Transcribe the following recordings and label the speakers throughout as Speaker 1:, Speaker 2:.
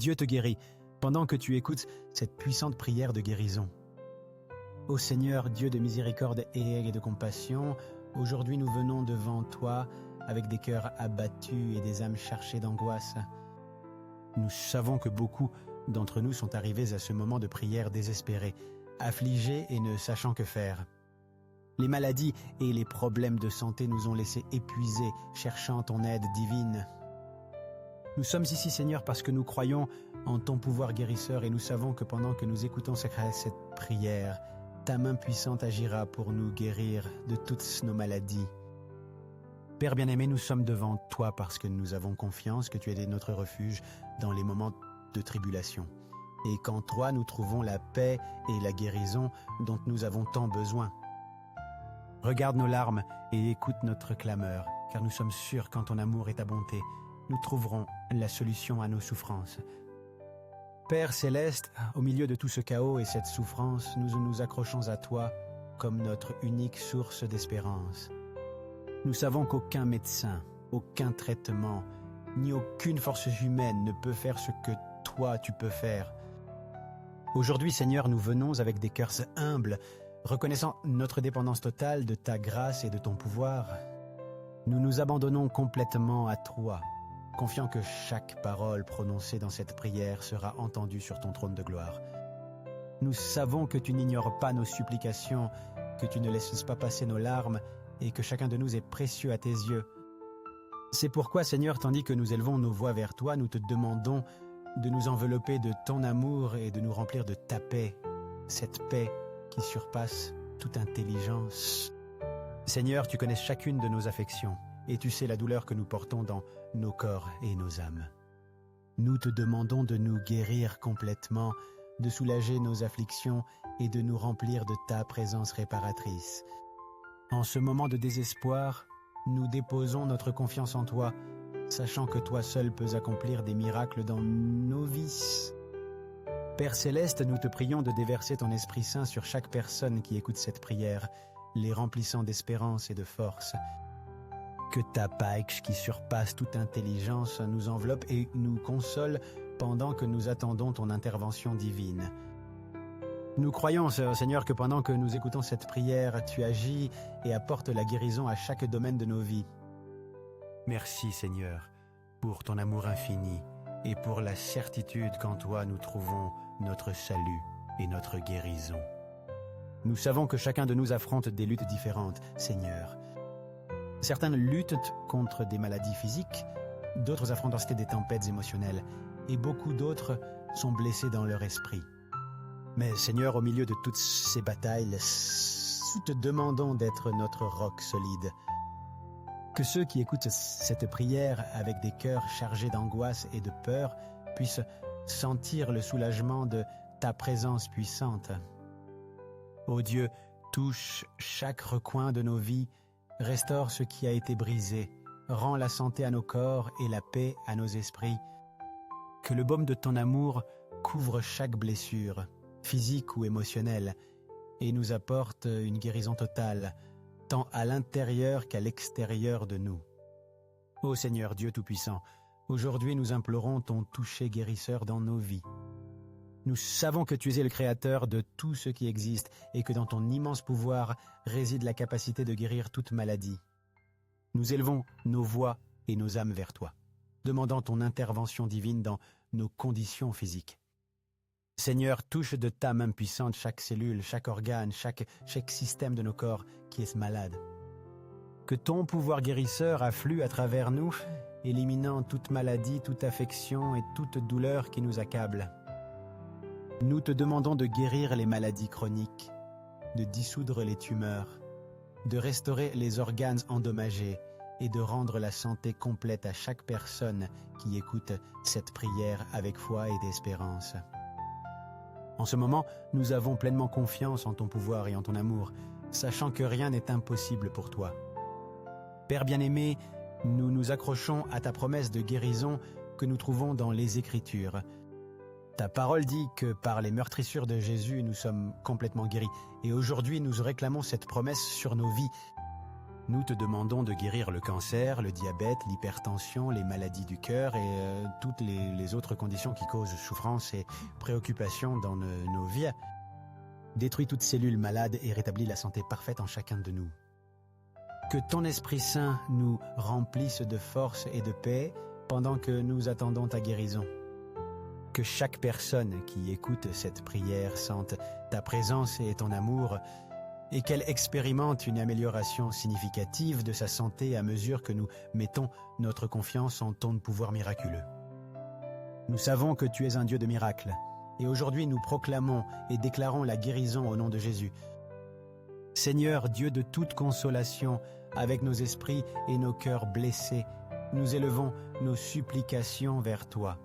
Speaker 1: Dieu te guérit pendant que tu écoutes cette puissante prière de guérison. Ô Seigneur, Dieu de miséricorde et de compassion, aujourd'hui nous venons devant toi avec des cœurs abattus et des âmes chargées d'angoisse. Nous savons que beaucoup d'entre nous sont arrivés à ce moment de prière désespérés, affligés et ne sachant que faire. Les maladies et les problèmes de santé nous ont laissés épuisés, cherchant ton aide divine. Nous sommes ici, Seigneur, parce que nous croyons en ton pouvoir guérisseur et nous savons que pendant que nous écoutons cette prière, ta main puissante agira pour nous guérir de toutes nos maladies. Père bien-aimé, nous sommes devant toi parce que nous avons confiance que tu es notre refuge dans les moments de tribulation. Et qu'en toi, nous trouvons la paix et la guérison dont nous avons tant besoin. Regarde nos larmes et écoute notre clameur, car nous sommes sûrs qu'en ton amour et ta bonté, nous trouverons la solution à nos souffrances. Père céleste, au milieu de tout ce chaos et cette souffrance, nous nous accrochons à toi comme notre unique source d'espérance. Nous savons qu'aucun médecin, aucun traitement, ni aucune force humaine ne peut faire ce que toi tu peux faire. Aujourd'hui, Seigneur, nous venons avec des cœurs humbles, reconnaissant notre dépendance totale de ta grâce et de ton pouvoir. Nous nous abandonnons complètement à toi, confiant que chaque parole prononcée dans cette prière sera entendue sur ton trône de gloire. Nous savons que tu n'ignores pas nos supplications, que tu ne laisses pas passer nos larmes et que chacun de nous est précieux à tes yeux. C'est pourquoi, Seigneur, tandis que nous élevons nos voix vers toi, nous te demandons de nous envelopper de ton amour et de nous remplir de ta paix, cette paix qui surpasse toute intelligence. Seigneur, tu connais chacune de nos affections et tu sais la douleur que nous portons dans nos corps et nos âmes. Nous te demandons de nous guérir complètement, de soulager nos afflictions et de nous remplir de ta présence réparatrice. En ce moment de désespoir, nous déposons notre confiance en toi, sachant que toi seul peux accomplir des miracles dans nos vies. Père céleste, nous te prions de déverser ton Esprit Saint sur chaque personne qui écoute cette prière, les remplissant d'espérance et de force. Que ta paix qui surpasse toute intelligence nous enveloppe et nous console pendant que nous attendons ton intervention divine. Nous croyons, Seigneur, que pendant que nous écoutons cette prière, tu agis et apportes la guérison à chaque domaine de nos vies. Merci, Seigneur, pour ton amour infini et pour la certitude qu'en toi nous trouvons notre salut et notre guérison. Nous savons que chacun de nous affronte des luttes différentes, Seigneur. Certains luttent contre des maladies physiques, d'autres affrontent des tempêtes émotionnelles, et beaucoup d'autres sont blessés dans leur esprit. Mais Seigneur, au milieu de toutes ces batailles, nous te demandons d'être notre roc solide. Que ceux qui écoutent cette prière avec des cœurs chargés d'angoisse et de peur puissent sentir le soulagement de ta présence puissante. Ô Dieu, touche chaque recoin de nos vies, restaure ce qui a été brisé, rends la santé à nos corps et la paix à nos esprits. Que le baume de ton amour couvre chaque blessure, physique ou émotionnelle, et nous apporte une guérison totale, tant à l'intérieur qu'à l'extérieur de nous. Ô Seigneur Dieu Tout-Puissant, aujourd'hui nous implorons ton toucher guérisseur dans nos vies. Nous savons que tu es le créateur de tout ce qui existe et que dans ton immense pouvoir réside la capacité de guérir toute maladie. Nous élevons nos voix et nos âmes vers toi, demandant ton intervention divine dans nos conditions physiques. Seigneur, touche de ta main puissante chaque cellule, chaque organe, chaque système de nos corps qui est malade. Que ton pouvoir guérisseur afflue à travers nous, éliminant toute maladie, toute affection et toute douleur qui nous accable. Nous te demandons de guérir les maladies chroniques, de dissoudre les tumeurs, de restaurer les organes endommagés et de rendre la santé complète à chaque personne qui écoute cette prière avec foi et d'espérance. En ce moment, nous avons pleinement confiance en ton pouvoir et en ton amour, sachant que rien n'est impossible pour toi. Père bien-aimé, nous nous accrochons à ta promesse de guérison que nous trouvons dans les Écritures. Ta parole dit que par les meurtrissures de Jésus, nous sommes complètement guéris. Et aujourd'hui, nous réclamons cette promesse sur nos vies. Nous te demandons de guérir le cancer, le diabète, l'hypertension, les maladies du cœur et toutes les autres conditions qui causent souffrance et préoccupation dans nos vies. Détruis toute cellule malade et rétablis la santé parfaite en chacun de nous. Que ton Esprit Saint nous remplisse de force et de paix pendant que nous attendons ta guérison. Que chaque personne qui écoute cette prière sente ta présence et ton amour et qu'elle expérimente une amélioration significative de sa santé à mesure que nous mettons notre confiance en ton pouvoir miraculeux. Nous savons que tu es un Dieu de miracles et aujourd'hui nous proclamons et déclarons la guérison au nom de Jésus. Seigneur, Dieu de toute consolation, avec nos esprits et nos cœurs blessés, nous élevons nos supplications vers toi.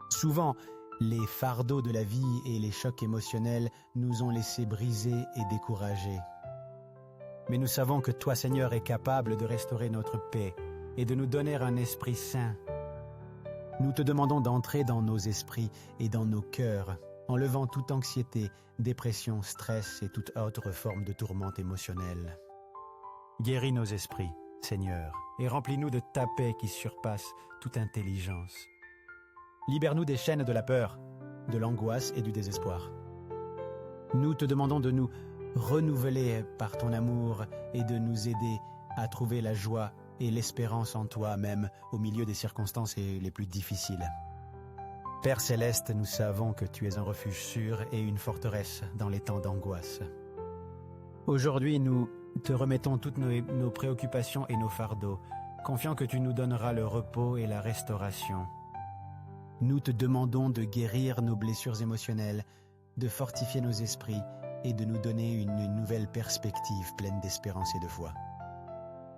Speaker 1: Souvent, les fardeaux de la vie et les chocs émotionnels nous ont laissés brisés et découragés. Mais nous savons que toi, Seigneur, es capable de restaurer notre paix et de nous donner un esprit saint. Nous te demandons d'entrer dans nos esprits et dans nos cœurs, enlevant toute anxiété, dépression, stress et toute autre forme de tourmente émotionnelle. Guéris nos esprits, Seigneur, et remplis-nous de ta paix qui surpasse toute intelligence. Libère-nous des chaînes de la peur, de l'angoisse et du désespoir. Nous te demandons de nous renouveler par ton amour et de nous aider à trouver la joie et l'espérance en toi, même au milieu des circonstances les plus difficiles. Père Céleste, nous savons que tu es un refuge sûr et une forteresse dans les temps d'angoisse. Aujourd'hui, nous te remettons toutes nos préoccupations et nos fardeaux, confiants que tu nous donneras le repos et la restauration. Nous te demandons de guérir nos blessures émotionnelles, de fortifier nos esprits et de nous donner une nouvelle perspective pleine d'espérance et de foi.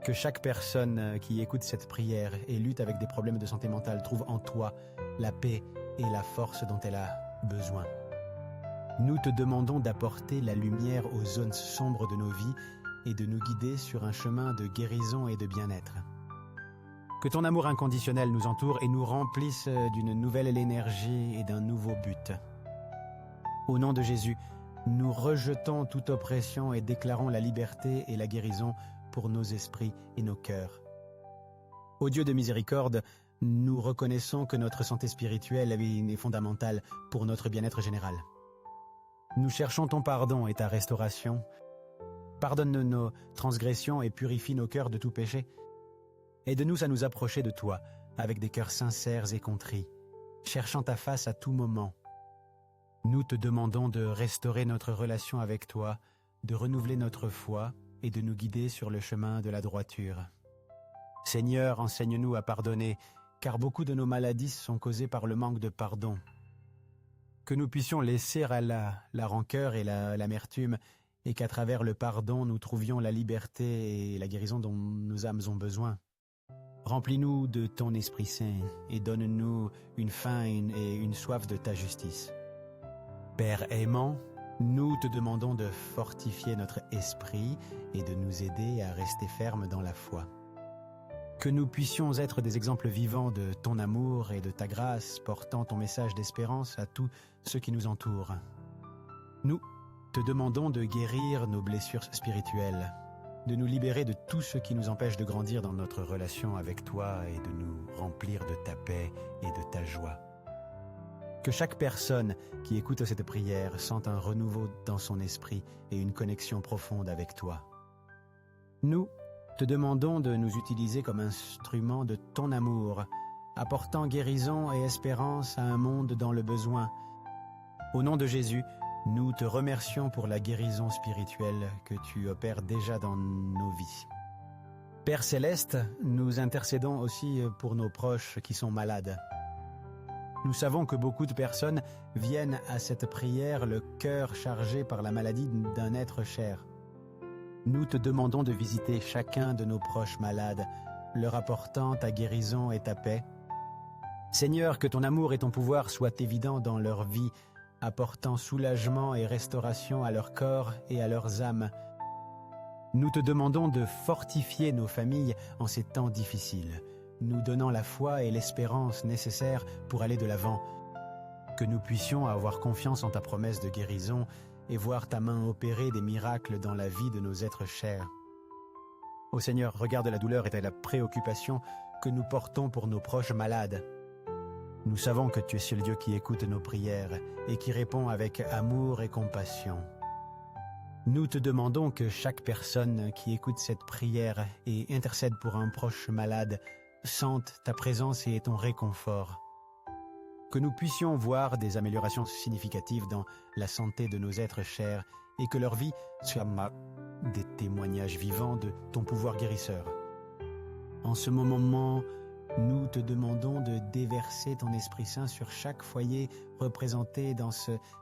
Speaker 1: Que chaque personne qui écoute cette prière et lutte avec des problèmes de santé mentale trouve en toi la paix et la force dont elle a besoin. Nous te demandons d'apporter la lumière aux zones sombres de nos vies et de nous guider sur un chemin de guérison et de bien-être. Que ton amour inconditionnel nous entoure et nous remplisse d'une nouvelle énergie et d'un nouveau but. Au nom de Jésus, nous rejetons toute oppression et déclarons la liberté et la guérison pour nos esprits et nos cœurs. Ô Dieu de miséricorde, nous reconnaissons que notre santé spirituelle est fondamentale pour notre bien-être général. Nous cherchons ton pardon et ta restauration. Pardonne nos transgressions et purifie nos cœurs de tout péché. Aide-nous à nous approcher de toi avec des cœurs sincères et contrits, cherchant ta face à tout moment. Nous te demandons de restaurer notre relation avec toi, de renouveler notre foi et de nous guider sur le chemin de la droiture. Seigneur, enseigne-nous à pardonner, car beaucoup de nos maladies sont causées par le manque de pardon. Que nous puissions laisser à la rancœur et l'amertume, et qu'à travers le pardon, nous trouvions la liberté et la guérison dont nos âmes ont besoin. Remplis-nous de ton Esprit Saint et donne-nous une faim et une soif de ta justice. Père aimant, nous te demandons de fortifier notre esprit et de nous aider à rester fermes dans la foi. Que nous puissions être des exemples vivants de ton amour et de ta grâce, portant ton message d'espérance à tous ceux qui nous entourent. Nous te demandons de guérir nos blessures spirituelles, de nous libérer de tout ce qui nous empêche de grandir dans notre relation avec toi et de nous remplir de ta paix et de ta joie. Que chaque personne qui écoute cette prière sente un renouveau dans son esprit et une connexion profonde avec toi. Nous te demandons de nous utiliser comme instruments de ton amour, apportant guérison et espérance à un monde dans le besoin. Au nom de Jésus, nous te remercions pour la guérison spirituelle que tu opères déjà dans nos vies. Père Céleste, nous intercédons aussi pour nos proches qui sont malades. Nous savons que beaucoup de personnes viennent à cette prière le cœur chargé par la maladie d'un être cher. Nous te demandons de visiter chacun de nos proches malades, leur apportant ta guérison et ta paix. Seigneur, que ton amour et ton pouvoir soient évidents dans leur vie, apportant soulagement et restauration à leur corps et à leurs âmes. Nous te demandons de fortifier nos familles en ces temps difficiles, nous donnant la foi et l'espérance nécessaires pour aller de l'avant. Que nous puissions avoir confiance en ta promesse de guérison et voir ta main opérer des miracles dans la vie de nos êtres chers. Ô Seigneur, regarde la douleur et la préoccupation que nous portons pour nos proches malades. Nous savons que tu es ce Dieu qui écoute nos prières et qui répond avec amour et compassion. Nous te demandons que chaque personne qui écoute cette prière et intercède pour un proche malade sente ta présence et ton réconfort. Que nous puissions voir des améliorations significatives dans la santé de nos êtres chers et que leur vie soit des témoignages vivants de ton pouvoir guérisseur. En ce moment, nous te demandons de déverser ton Esprit Saint sur chaque foyer représenté dans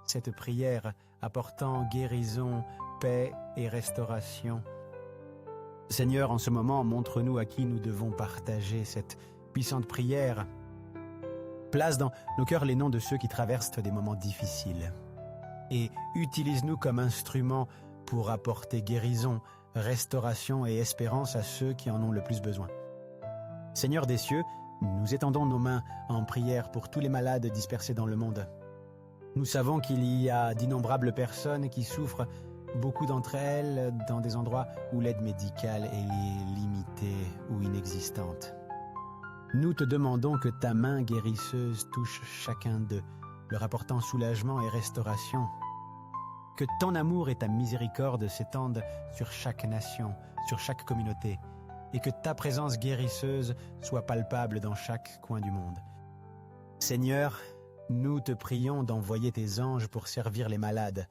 Speaker 1: cette prière, apportant guérison, paix et restauration. Seigneur, en ce moment, montre-nous à qui nous devons partager cette puissante prière. Place dans nos cœurs les noms de ceux qui traversent des moments difficiles et utilise-nous comme instruments pour apporter guérison, restauration et espérance à ceux qui en ont le plus besoin. Seigneur des cieux, nous étendons nos mains en prière pour tous les malades dispersés dans le monde. Nous savons qu'il y a d'innombrables personnes qui souffrent, beaucoup d'entre elles dans des endroits où l'aide médicale est limitée ou inexistante. Nous te demandons que ta main guérisseuse touche chacun d'eux, leur apportant soulagement et restauration. Que ton amour et ta miséricorde s'étendent sur chaque nation, sur chaque communauté, et que ta présence guérisseuse soit palpable dans chaque coin du monde. Seigneur, nous te prions d'envoyer tes anges pour servir les malades,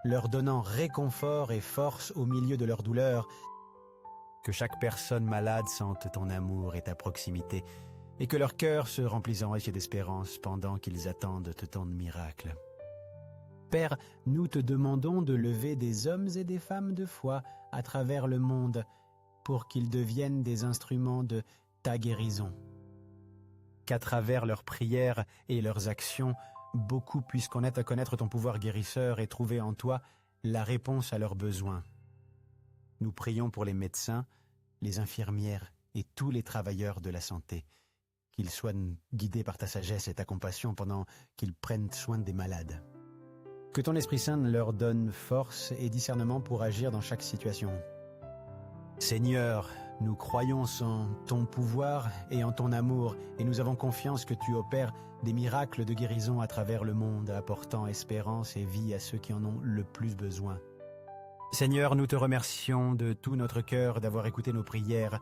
Speaker 1: leur donnant réconfort et force au milieu de leur douleur. Que chaque personne malade sente ton amour et ta proximité, et que leur cœur se remplisse en riche d'espérance pendant qu'ils attendent tant de miracles. Père, nous te demandons de lever des hommes et des femmes de foi à travers le monde pour qu'ils deviennent des instruments de ta guérison. Qu'à travers leurs prières et leurs actions, beaucoup puissent connaître ton pouvoir guérisseur et trouver en toi la réponse à leurs besoins. Nous prions pour les médecins, les infirmières et tous les travailleurs de la santé, qu'ils soient guidés par ta sagesse et ta compassion pendant qu'ils prennent soin des malades. Que ton Esprit Saint leur donne force et discernement pour agir dans chaque situation. Seigneur, nous croyons en ton pouvoir et en ton amour, et nous avons confiance que tu opères des miracles de guérison à travers le monde, apportant espérance et vie à ceux qui en ont le plus besoin. Seigneur, nous te remercions de tout notre cœur d'avoir écouté nos prières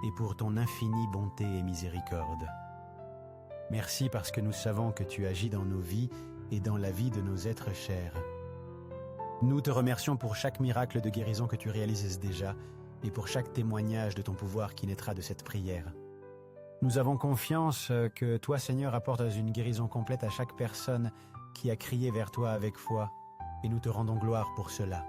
Speaker 1: et pour ton infinie bonté et miséricorde. Merci parce que nous savons que tu agis dans nos vies et dans la vie de nos êtres chers. Nous te remercions pour chaque miracle de guérison que tu réalises déjà et pour chaque témoignage de ton pouvoir qui naîtra de cette prière. Nous avons confiance que toi, Seigneur, apportes une guérison complète à chaque personne qui a crié vers toi avec foi, et nous te rendons gloire pour cela.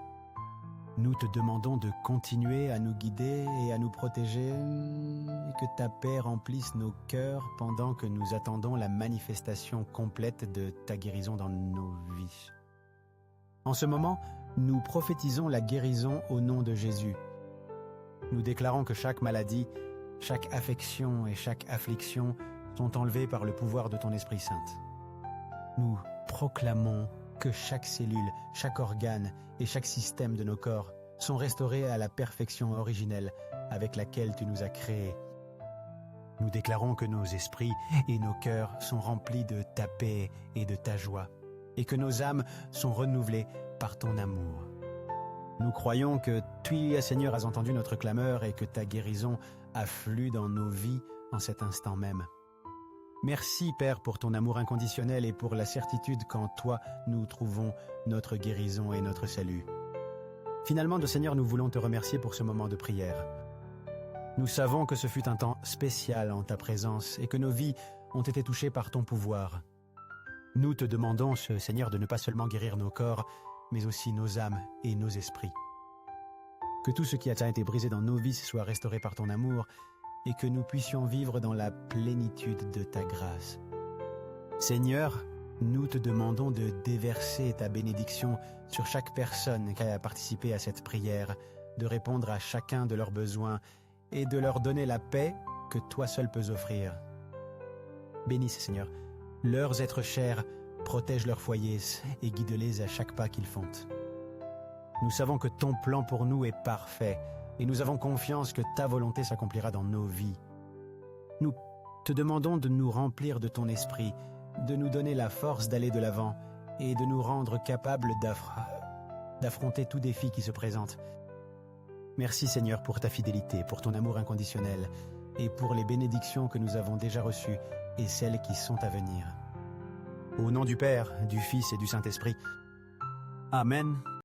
Speaker 1: Nous te demandons de continuer à nous guider et à nous protéger, et que ta paix remplisse nos cœurs pendant que nous attendons la manifestation complète de ta guérison dans nos vies. En ce moment, nous prophétisons la guérison au nom de Jésus. Nous déclarons que chaque maladie, chaque affection et chaque affliction sont enlevées par le pouvoir de ton Esprit Saint. Nous proclamons que chaque cellule, chaque organe et chaque système de nos corps sont restaurés à la perfection originelle avec laquelle tu nous as créés. Nous déclarons que nos esprits et nos cœurs sont remplis de ta paix et de ta joie, et que nos âmes sont renouvelées par ton amour. Nous croyons que tu, Seigneur, as entendu notre clameur et que ta guérison afflue dans nos vies en cet instant même. Merci, Père, pour ton amour inconditionnel et pour la certitude qu'en toi, nous trouvons notre guérison et notre salut. Finalement, Seigneur, nous voulons te remercier pour ce moment de prière. Nous savons que ce fut un temps spécial en ta présence et que nos vies ont été touchées par ton pouvoir. Nous te demandons, Seigneur, de ne pas seulement guérir nos corps, mais aussi nos âmes et nos esprits. Que tout ce qui a été brisé dans nos vies soit restauré par ton amour et que nous puissions vivre dans la plénitude de ta grâce. Seigneur, nous te demandons de déverser ta bénédiction sur chaque personne qui a participé à cette prière, de répondre à chacun de leurs besoins et de leur donner la paix que toi seul peux offrir. Bénisse, Seigneur, leurs êtres chers, protège leurs foyers et guide-les à chaque pas qu'ils font. Nous savons que ton plan pour nous est parfait, et nous avons confiance que ta volonté s'accomplira dans nos vies. Nous te demandons de nous remplir de ton esprit, de nous donner la force d'aller de l'avant et de nous rendre capables d'affronter tout défi qui se présente. Merci Seigneur pour ta fidélité, pour ton amour inconditionnel et pour les bénédictions que nous avons déjà reçues et celles qui sont à venir. Au nom du Père, du Fils et du Saint-Esprit. Amen.